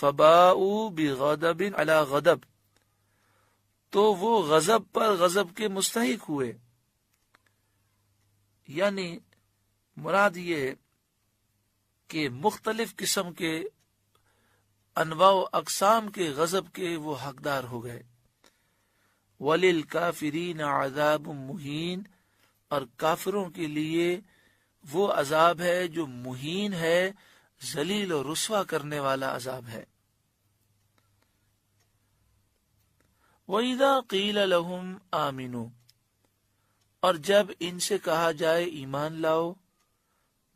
فباؤوا بغضب علی غضب، تو وہ غضب پر غضب کے مستحق ہوئے. یعنی مراد یہ کہ مختلف قسم کے انواع و اقسام کے غضب کے وہ حقدار ہو گئے. وَلِلْكَافِرِينَ عَذَابٌ مُہین، اور کافروں کے لیے وہ عذاب ہے جو مہین ہے، ذلیل و رسوا کرنے والا عذاب ہے. وَإِذَا قِيلَ لَهُمْ آمِنُوا، اور جب ان سے کہا جائے ایمان لاؤ،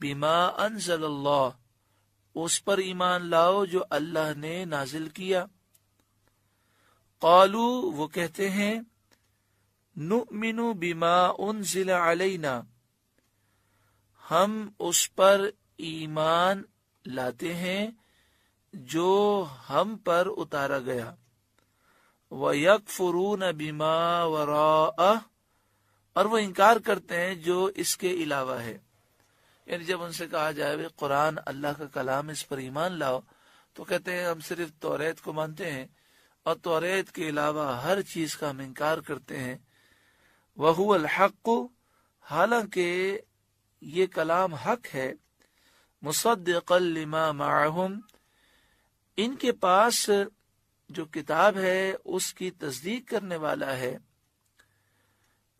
بما انزل اللہ، اس پر ایمان لاؤ جو اللہ نے نازل کیا. قالوا، وہ کہتے ہیں، نؤمن بما انزل علینا، ہم اس پر ایمان لاتے ہیں جو ہم پر اتارا گیا. وَيَكْفُرُونَ بِمَا وَرَاءَهُ، اور وہ انکار کرتے ہیں جو اس کے علاوہ ہے. یعنی جب ان سے کہا جائے بھی قرآن اللہ کا کلام، اس پر ایمان لاؤ، تو کہتے ہیں ہم صرف توریت کو مانتے ہیں اور توریت کے علاوہ ہر چیز کا ہم انکار کرتے ہیں. وَهُوَ الْحَقُّ، حالانکہ یہ کلام حق ہے. مُصَدِّقًا لِمَا مَعَهُمْ، ان کے پاس جو کتاب ہے اس کی تصدیق کرنے والا ہے.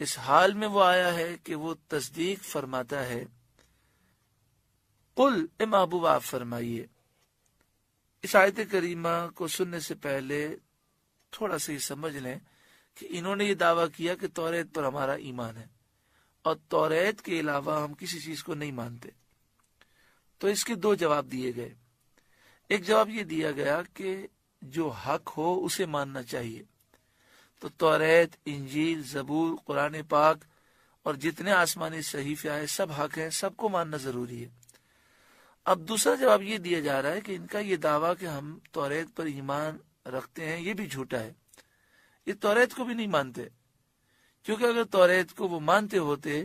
اس حال میں وہ آیا ہے کہ وہ تصدیق فرماتا ہے. قل، اے محبوب آپ فرمائیے. اس آیت کریمہ کو سننے سے پہلے تھوڑا سا یہ سمجھ لیں کہ انہوں نے یہ دعویٰ کیا کہ توریت پر ہمارا ایمان ہے اور توریت کے علاوہ ہم کسی چیز کو نہیں مانتے. تو اس کے دو جواب دیے گئے. ایک جواب یہ دیا گیا کہ جو حق ہو اسے ماننا چاہیے. تو توریت، انجیل، زبور، قرآن پاک اور جتنے آسمانی صحیفے آئے سب حق ہیں، سب کو ماننا ضروری ہے. اب دوسرا جواب یہ دیا جا رہا ہے کہ ان کا یہ دعویٰ کہ ہم توریت پر ایمان رکھتے ہیں یہ بھی جھوٹا ہے. یہ توریت کو بھی نہیں مانتے، کیونکہ اگر توریت کو وہ مانتے ہوتے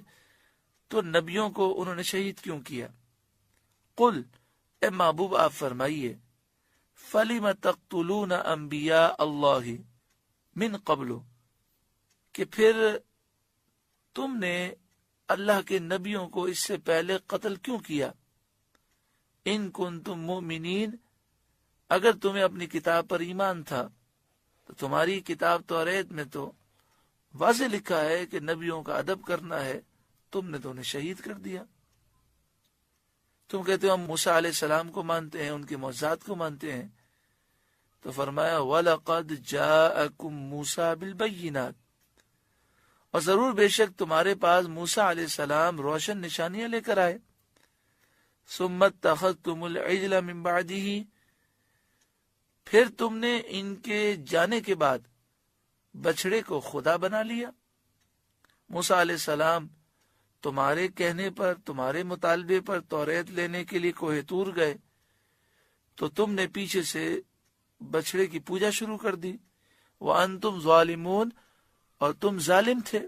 تو نبیوں کو انہوں نے شہید کیوں کیا؟ قل، اے محبوب آپ فرمائیے، فَلِمَ تَقْتُلُونَ أَنْبِيَاءَ اللَّهِ من قبل، کہ پھر تم نے اللہ کے نبیوں کو اس سے پہلے قتل کیوں کیا؟ ان کنتم مؤمنین، اگر تمہیں اپنی کتاب پر ایمان تھا تو تمہاری کتاب توریت میں تو واضح لکھا ہے کہ نبیوں کا ادب کرنا ہے، تم نے تو انہیں شہید کر دیا. تم کہتے ہو ہم موسیٰ علیہ السلام کو مانتے ہیں، ان کے معجزات کو مانتے ہیں. تو فرمایا وَلَقَدْ جَاءَكُمْ مُوسَىٰ بِالْبَيِّنَاتِ، اور ضرور بے شک تمہارے پاس موسیٰ علیہ السلام روشن نشانیاں لے کر آئے. ثُمَّ اتَّخَذْتُمُ الْعِجْلَ مِن بَعْدِهِ، پھر تم نے ان کے جانے کے بعد بچڑے کو خدا بنا لیا. موسیٰ علیہ السلام تمہارے کہنے پر، تمہارے مطالبے پر توریت لینے کے لیے کوہ طور گئے تو تم نے پیچھے سے بچڑے کی پوجا شروع کر دی. وَأَنْتُمْ ظَالِمُونَ، اور تم ظالم تھے.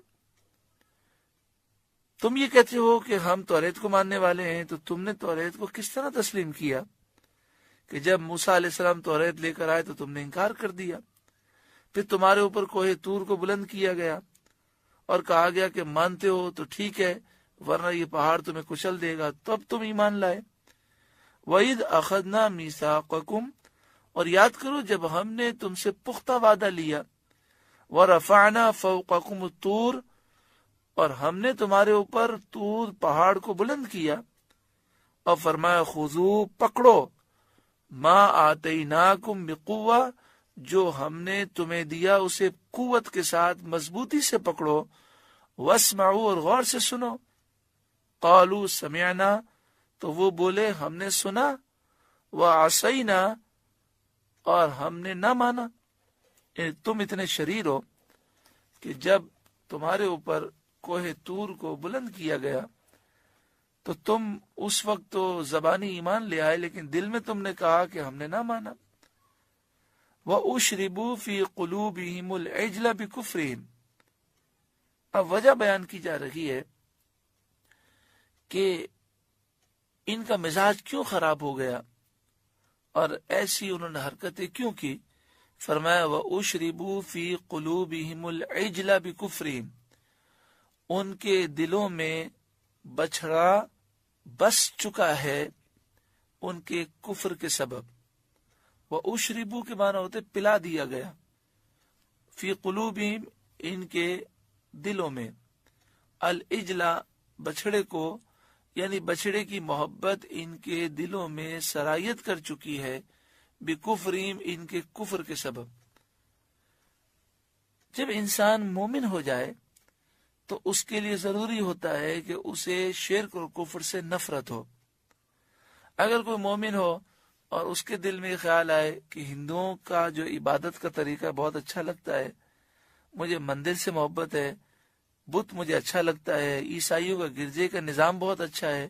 تم یہ کہتے ہو کہ ہم توریت کو ماننے والے ہیں، تو تم نے توریت کو کس طرح تسلیم کیا کہ جب موسیٰ علیہ السلام توریت لے کر آئے تو تم نے انکار کر دیا؟ پھر تمہارے اوپر کوہ طور کو بلند کیا گیا اور کہا گیا کہ مانتے ہو تو ٹھیک ہے، ورنہ یہ پہاڑ تمہیں کچل دے گا. تب تم ایمان لائے. وَإِذْ أَخَذْنَا مِيثَاقَكُمْ، اور یاد کرو جب ہم نے تم سے پختہ وعدہ لیا. وَرَفَعْنَا فَوْقَكُمُ الطُّورَ، اور ہم نے تمہارے اوپر طور پہاڑ کو بلند کیا. اور فرمایا خُذُوا، پکڑو، مَا آتَيْنَاكُمْ بِقُوَّةٍ، جو ہم نے تمہیں دیا اسے قوت کے ساتھ مضبوطی سے پکڑو. وَاسْمَعُوا، اور غور سے سنو. قَالُوا سَمِعْنَا، تو وہ بولے ہم نے سنا. وَعَصَيْنَا، اور ہم نے نہ مانا. تم اتنے شریر ہو کہ جب تمہارے اوپر کوہ طور کو بلند کیا گیا تو تم اس وقت تو زبانی ایمان لے آئے، لیکن دل میں تم نے کہا کہ ہم نے نہ مانا. وَأُشْرِبُوا فِي قُلُوبِهِمُ الْعِجْلَ بِكُفْرِهِمْ، اب وجہ بیان کی جا رہی ہے کہ ان کا مزاج کیوں خراب ہو گیا. اور ایسی انہوں نے حرکتیں کیوں کی؟ فرمایا وَأُشْرِبُوا فِي قُلُوبِهِمُ الْعِجْلَ بِكُفْرِهِمْ، ان کے دلوں میں بچھڑا بس چکا ہے ان کے کفر کے سبب۔ وَأُشْرِبُوا کے معنی ہوتے پلا دیا گیا، فی قلوبہم ان کے دلوں میں، العجلہ بچھڑے کو، یعنی بچھڑے کی محبت ان کے دلوں میں سرایت کر چکی ہے، بکفرہم ان کے کفر کے سبب۔ جب انسان مومن ہو جائے تو اس کے لیے ضروری ہوتا ہے کہ اسے شرک اور کفر سے نفرت ہو۔ اگر کوئی مومن ہو اور اس کے دل میں خیال آئے کہ ہندوؤں کا جو عبادت کا طریقہ بہت اچھا لگتا ہے، مجھے مندر سے محبت ہے، بت مجھے اچھا لگتا ہے، عیسائیوں کا گرجے کا نظام بہت اچھا ہے،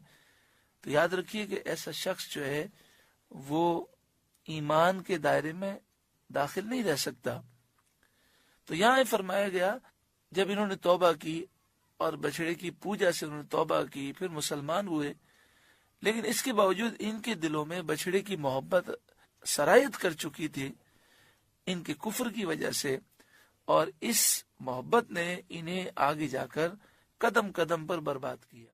تو یاد رکھیے کہ ایسا شخص جو ہے وہ ایمان کے دائرے میں داخل نہیں رہ سکتا۔ تو یہاں فرمایا گیا جب انہوں نے توبہ کی اور بچڑے کی پوجا سے انہوں نے توبہ کی، پھر مسلمان ہوئے، لیکن اس کے باوجود ان کے دلوں میں بچڑے کی محبت سرایت کر چکی تھی ان کے کفر کی وجہ سے، اور اس محبت نے انہیں آگے جا کر قدم قدم پر برباد کیا۔